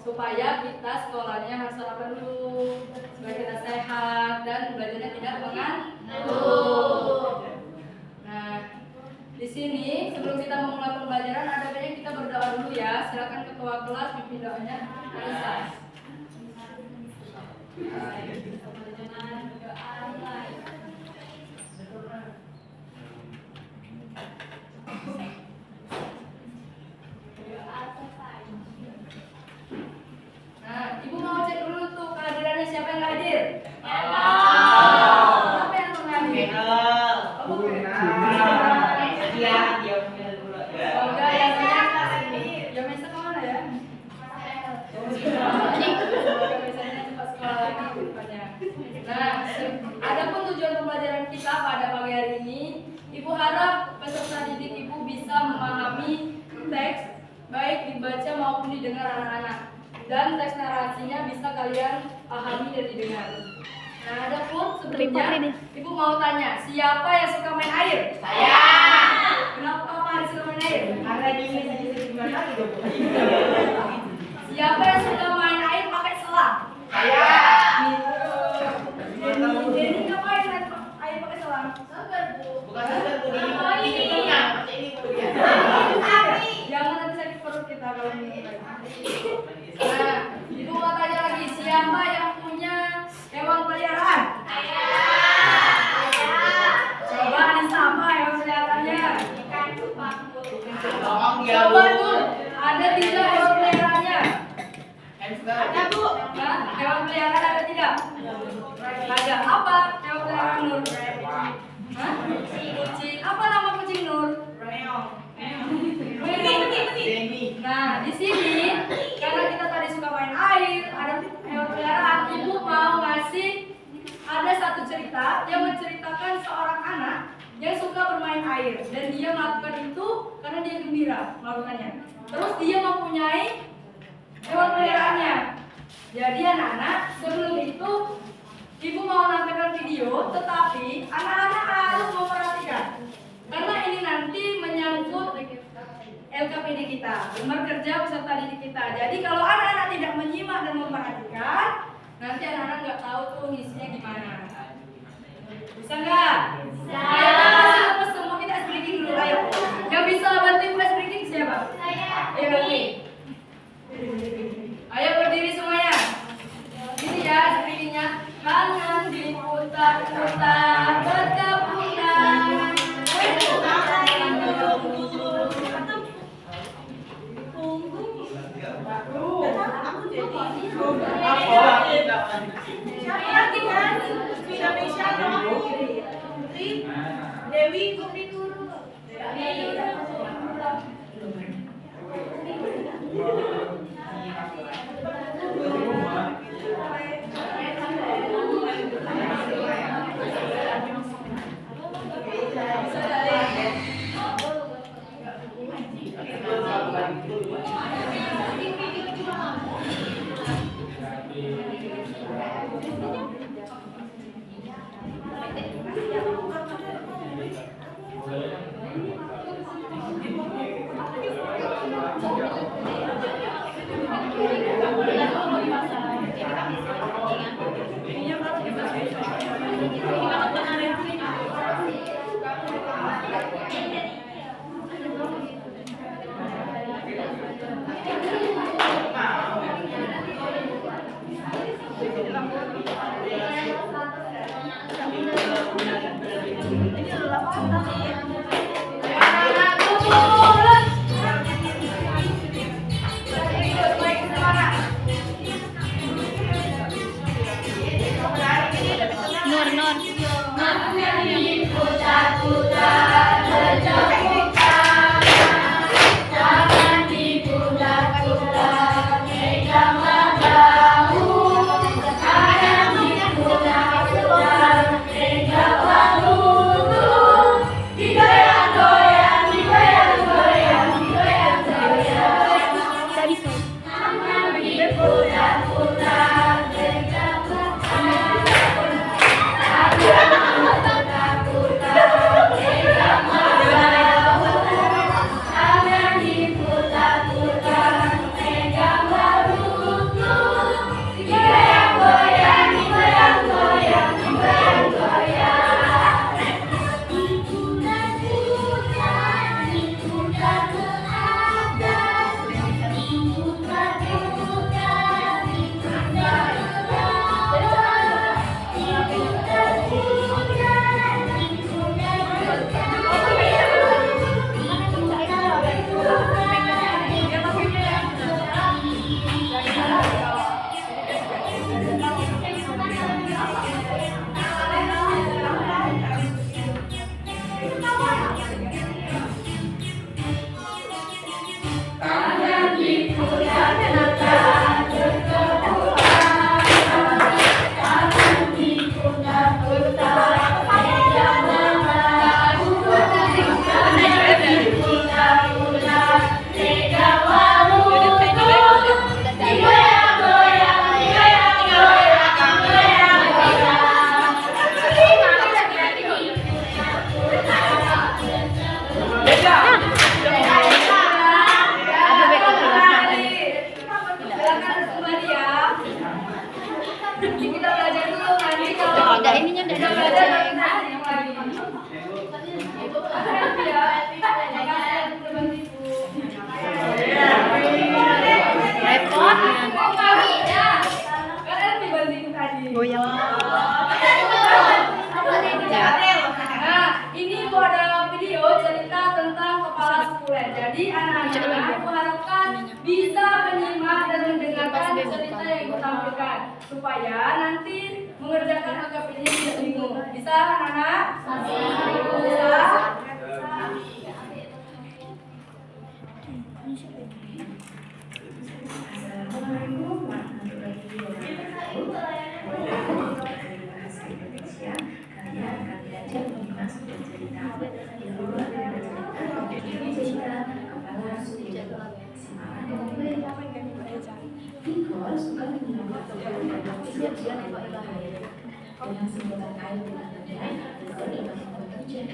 supaya kita sekolahnya harus sarapan dulu, supaya kita sehat dan belajarnya tidak mengantuk. Nah, di sini sebelum kita memulai pembelajaran ada baiknya kita berdoa dulu ya. Silakan ketua kelas pimpin doanya. Anissa. Nah, Ibu mau cek dulu tuh kehadirannya siapa yang nggak hadir? Siapa yang nggak hadir? Nah, adapun tujuan pembelajaran kita pada pagi hari ini, Ibu harap peserta didik Ibu bisa memahami teks baik dibaca maupun didengar anak-anak, dan teks narasinya bisa kalian pahami dan didengar. Nah, adapun sebelumnya Ibu mau tanya, siapa yang suka main air? Saya. Kenapa Pak Hari suka main air? Karena dingin saja gimana gitu. Siapa yang suka main air pakai selang? Saya. Jadi ngapain main air pakai selang? Bukan sabar Bu. Ini Jangan nanti sakit perut kita kalau minum. Nah, Ibu mau tanya lagi, siapa yang punya hewan peliharaan? Saya. Coba Anissa, apa hewan peliharaannya? Tolong dia Bu. Coba Bu, ada tidak hewan peliharaannya? Ada Bu. Nah, hewan peliharaan ada tidak? Ada. Apa hewan peliharaan Nur? Hah? Kucing. Apa nama kucing Nur? Nah, di sini karena kita tadi suka main air, ada hewan peliharaan, Ibu mau ngasih ada satu cerita yang menceritakan seorang anak yang suka bermain air dan dia melakukan itu karena dia gembira melakukannya. Terus dia mempunyai hewan peliharaannya. Jadi anak-anak, sebelum itu Ibu mau menampilkan video, tetapi anak-anak harus memperhatikan karena ini nanti menyangkut LKPD kita, lembar kerja peserta didik kita. Jadi kalau anak-anak tidak menyimak dan memperhatikan, nanti anak-anak nggak tahu tuh ngisinya gimana. Bisa nggak? Bisa. Ayo kita kasih lepas semua, kita ice breaking dulu. Ayo. Yang bisa bantu ice breaking siapa? Saya. Ayo lagi. Ayo berdiri semuanya. Ini ya ice breakingnya. Tangan diputar-putar berkepungan. Siapa lagi kan? Indonesia Dewi Putri Guru. ininya enggak Yang ada belajar aja. yang lagi. Happy ya. Makasih udah bantu Ibu. Repot. Oh, kami ya. Kalian dibantu Ibu tadi. Goyang. Nah, ini Ibu ada video cerita tentang kepala sekolah. Jadi anak-anak Ibu harapkan bisa menyimak dan mendengarkan cerita yang Ibu tampilkan supaya nanti mengerjakan agak ini tidak bingung. Bisa anak-anak? Bisa? Assalamualaikum warahmatullahi wabarakatuh. Bahasa Indonesia, kalian akan belajar menyimak sebuah cerita. Yang kedua adalah cerita kepala suku. Semangat dan mulai. Igor suka menggunakan sebutan air. Dengan sebutan air di tangannya, Igor dapat membuat hujan.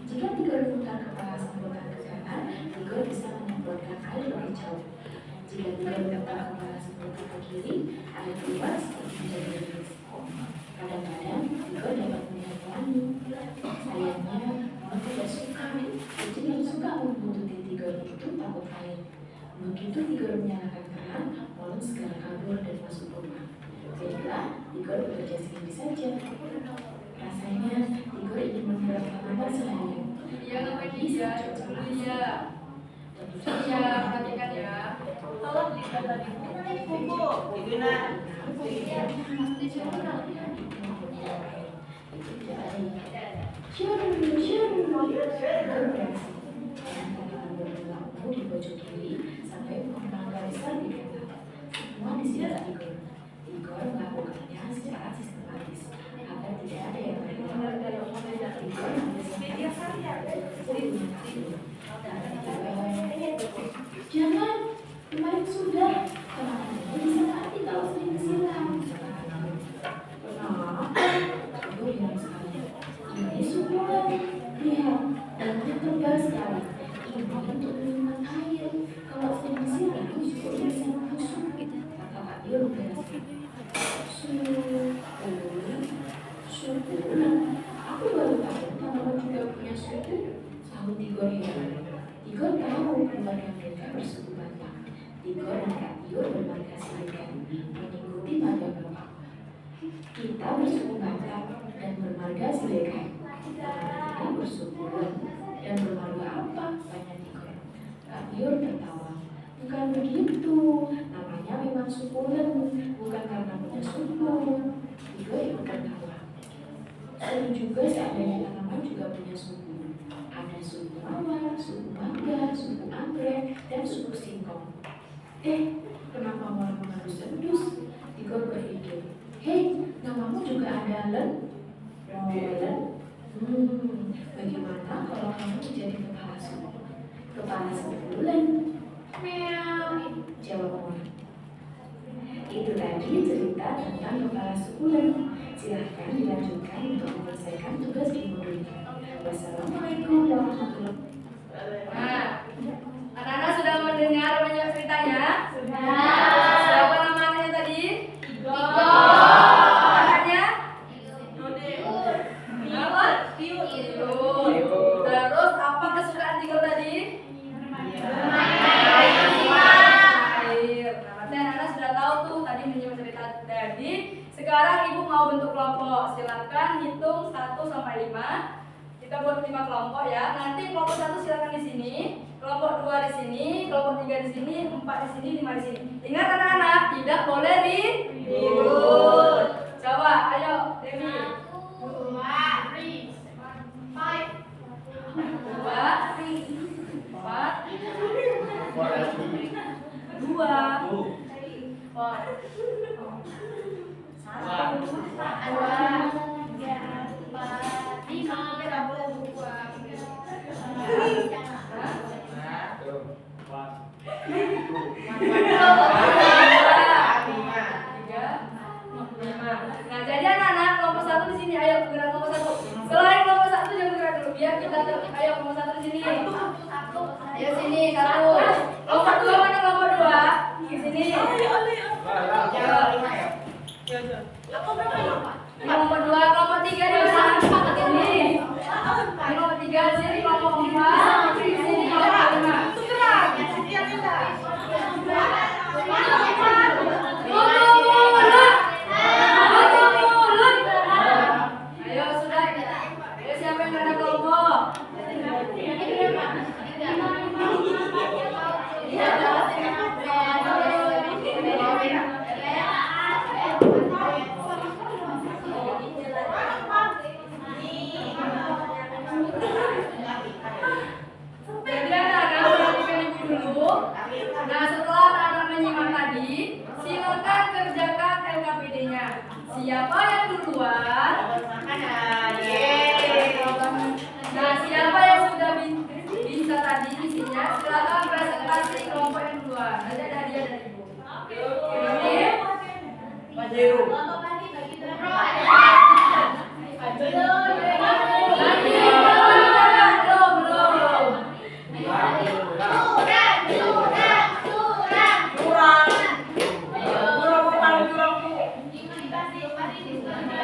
Jika Igor memutar kepala sebutan ke kanan, Igor bisa menyemprotkan air lebih jauh. Jika Igor memutar kepala sebutan ke kiri, air keluar seperti menjadi deras. Kadang-kadang Igor dapat melihat pelangi. Sayangnya, Igor tidak suka. Kucing yang suka membuntuti Igor itu takut air. Begitu Igor menyalakan keran, Molen segera kabur dan masuk rumah. Jadilah Igor bekerja sendiri saja. Rasanya Igor ingin menghirap tanaman seharian. Iya, ngapain dia? Iya. Iya, perhatikan ya. Tolong lihat tadi buku. Itu nak. Di pojok kiri sampai mengenal garis di kanan. Semua disiapkan Igor. Igor melakukannya secara sistematis agar tidak ada yang terlewat. Igor media saya. Jangan, kemarin sudah. Teman-teman bisa mati kalau sering disiram. Nah, Igor bilang sekali. Ini sudah. Lihat, daunnya tebal sekali. Ini untuk minuman air. Kalau sering disiram, juga bisa membusuk. Kata Pak Dio berhasil. Syukur. Aku baru tahu tanaman juga punya suku. Sahut Igor heran. Igor tahu keluarga mereka bersuku Batak. Igor dan Kak Dio bermarga Siregar mengikuti marga Bapak. Kita bersuku Batak dan bermarga Siregar. Kita bersuku Len dan bermarga apa? Tanya Igor. Kak Dio tertawa. Bukan begitu. Namanya memang suku Len, bukan karena punya suku. Igor ikut tertawa. Seru juga seandainya tanaman juga punya suku. Ada suku mawar, suku mangga, suku anggrek, dan suku singkong. Kenapa malah mengendus-endus? Igor berpikir, hei, namamu juga ada Len? Len? Bagaimana kalau kamu menjadi kepala suku? Kepala suku Len? Meow, jawab Molen. Itu tadi cerita tentang kepala suku Len. Silahkan dilanjutkan untuk menyelesaikan tugas di modul ini. Wassalamualaikum warahmatullahi wabarakatuh. Nah, anak-anak sudah mendengar banyak ceritanya? Sudah. Siapa nama anaknya tadi? Igor. Kakaknya? Node. Apa? Tiun. Terus apa kesukaan Igor tadi? Air. Nah, berarti anak-anak sudah tahu tuh tadi menyimak cerita tadi. Sekarang Ibu mau bentuk kelompok. Silakan hitung 1 sampai 5. Kita buat 5 kelompok ya. Nanti kelompok 1 silakan di sini, kelompok 2 di sini, kelompok 3 di sini, 4 di sini, 5 di sini. Ingat anak-anak, tidak boleh ribut. Coba, ayo Dewi. 5. Nah, jadi anak-anak kelompok 1 di sini, ayo bergerak kelompok 1. Selain kelompok 1 jangan bergerak dulu, biar kita ayo kelompok 1 di sini. Ayo sini 1. Kelompok 2 mana kelompok 2? Di sini. Kelompok 2 Siapa yang duluan? Makanan. Yeay. Nah, siapa yang sudah bisa tadi isinya? Silakan presentasi kelompok yang duluan. Nanti ada hadiah dari ibu. Oke. Maju.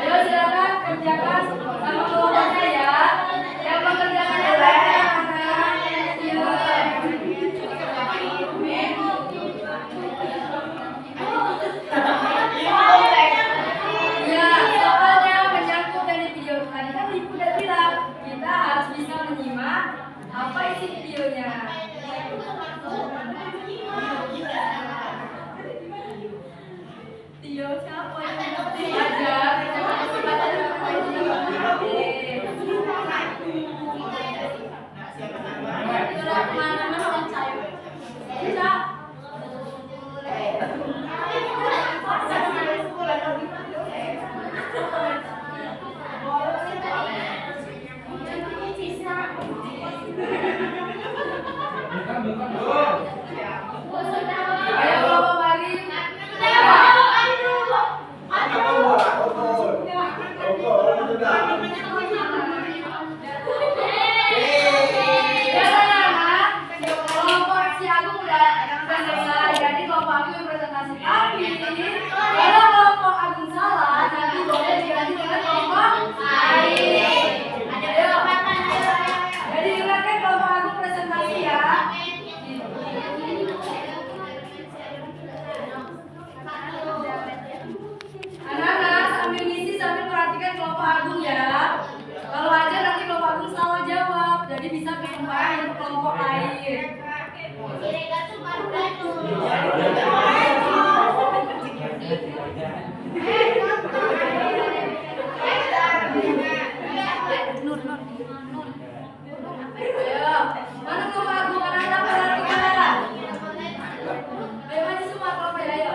Ayo silakan kerjakan sama kelompoknya ya. Yang mengerjakan yang lain ya, soalnya menyangkut dari video tadi kan ibu udah bilang kita harus bisa menyimak apa isi videonya. Tio siapa yang ngerti aja? Ayo kelompok lagi. Kelompok si Agung udah selesai, jadi kelompok Agung yang presentasi. Tapi kalau kelompok Agung salah, nanti boleh diganti dengan kelompok lain. Jadi ingatkan kelompok Agung presentasi ya. Anak-anak sambil ngisi sambil perhatikan kelompok Agung ya. Kalau aja nanti kelompok Agung salah jawab, jadi bisa pindah ke kelompok lain. Ayo, mana kelompok Agung? Anak-anak perhatikan. Ayo maju semua kelompok ya, ayo.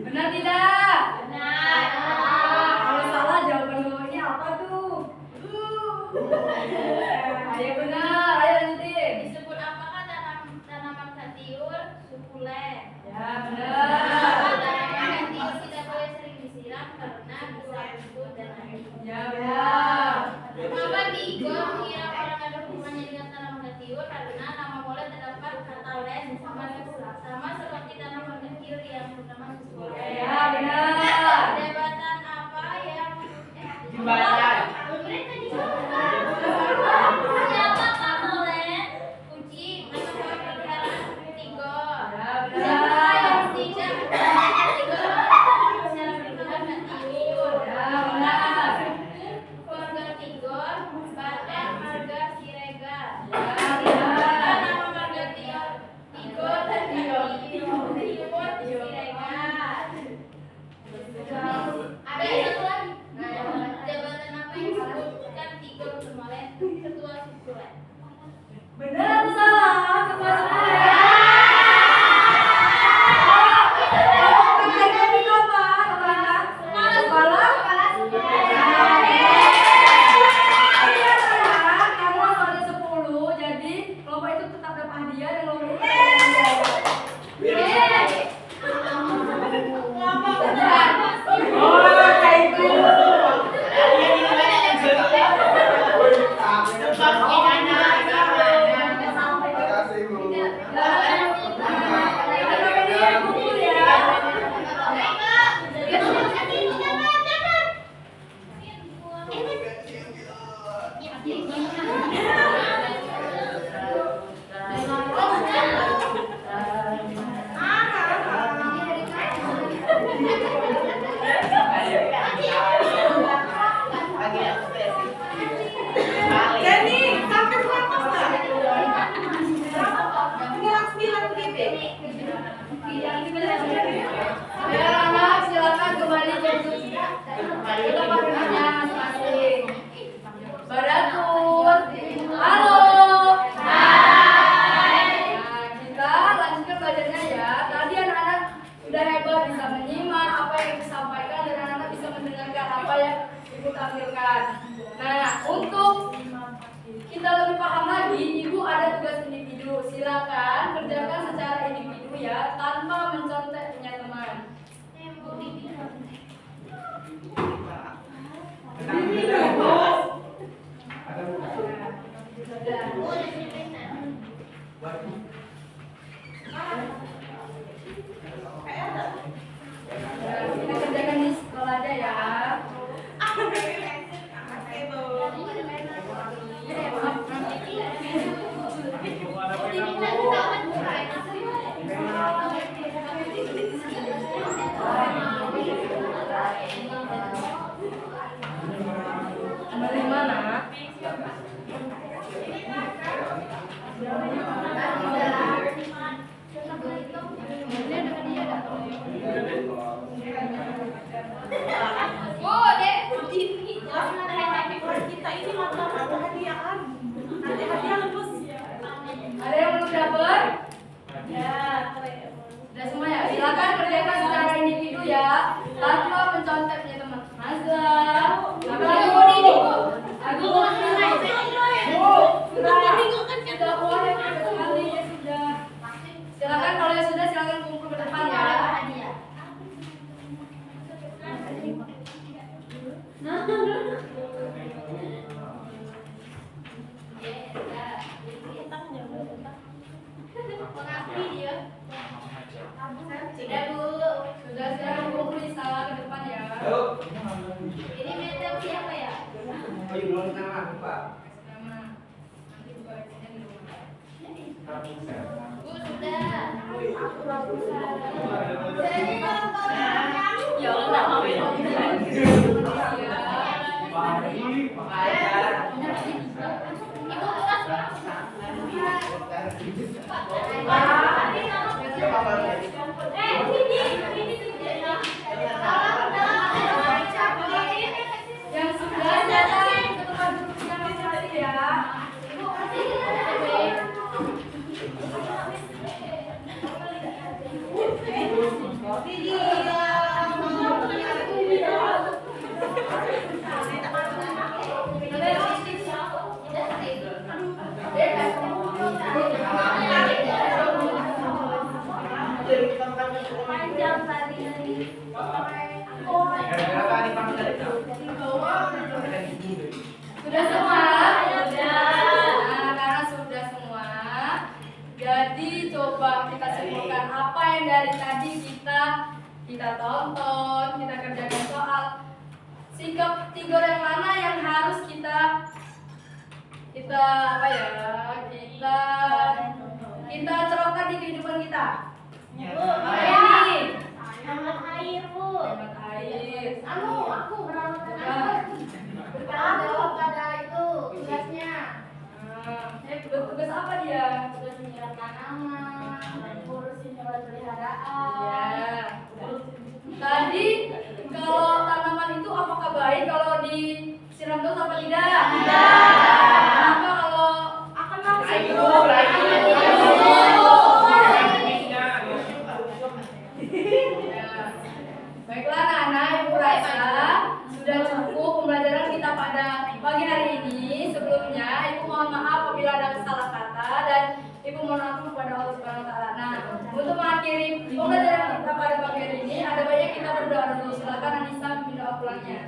Benar tidak? Benar. Kalau salah jawabannya apa tuh? Ayo benar, ayo lanjutin. Disebut apakah tanaman katiur sukulen? Ya benar. Tanaman katiur tidak boleh sering disiram karena bisa tumbuh dan naik. Ya benar. Mengapa Tigo mengira orang ada hubungannya dengan tanaman katiur? Karena nama molek terdapat kata len sama seperti tanaman katiur yang bernama sukulen. Ya benar. Jabatan apa yang Jembatan. Siapa kamolen? Kucing atau hewan peliharaan Tigo? Ya Siapa benar. yang tidak mengenal Tigo? Secara pribadi Tigo. Ya benar. Keluarga Tigo, Baten, Ibu tampilkan. Nah, untuk kita lebih paham lagi, Ibu ada tugas individu. Silakan kerjakan secara individu ya, tanpa mencontek punya teman. Kita kerjakan di sekolah aja ya. Dari mana? Oh, Dek, ini. Kita ini makan ada hadiahan. Nanti hadiah lulus. Ada yang belum dapat? Ya. Sudah semua ya? Silakan kerjakan secara individu ya, tanpa mencontek punya teman. Mazhar, sudah boleh sekali ya sudah. Silakan kalau ya sudah silakan kumpul ke depan ya. Pengabdi dia. Sudah Bu, sudah silakan kumpul di sala ke depan ya. Ini meter siapa ya? Oh, iya, belum kenal Pak. Nama. Nanti buka rekeningnya di rumah. Bu, sudah. Ya Allah, mau minum. Ibu tugas. Yang sudah datang ke tempat duduknya masing-masing ya. Ibu kasih. Panjang tadi. Sudah semua? Nah, karena sudah semua, jadi coba kita simpulkan apa yang dari tadi kita tonton, kita kerjakan soal. Sikap tiga yang mana yang harus kita apa ya? Kita terapkan di kehidupan kita. Ini Hemat air, Bu. hemat air. Aku berangkat jawab pada itu tugasnya. Tugas apa dia? Tugas menyiram tanaman, ngurusin hewan peliharaan. Ya. Tadi kalau tanaman itu apakah baik kalau disiram terus apa tidak? Kenapa kalau Akan langsung. Ya. Baiklah anak-anak, Ibu rasa sudah cukup pembelajaran kita pada pagi hari ini. Sebelumnya Ibu mohon maaf apabila ada salah kata dan Ibu mohon maaf kepada Allah Subhanahu wa taala. Nah, untuk mengakhiri pembelajaran kita pada pagi hari ini ada baiknya kita berdoa dulu. Silakan Anissa mimpin doa pulangnya.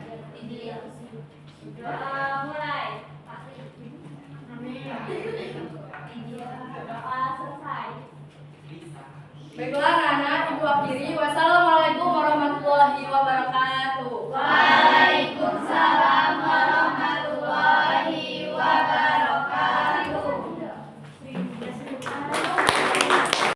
Doa mulai. Amin. Doa selesai. Baiklah anak-anak, Ibu akhiri. Wassalamualaikum warahmatullahi wabarakatuh.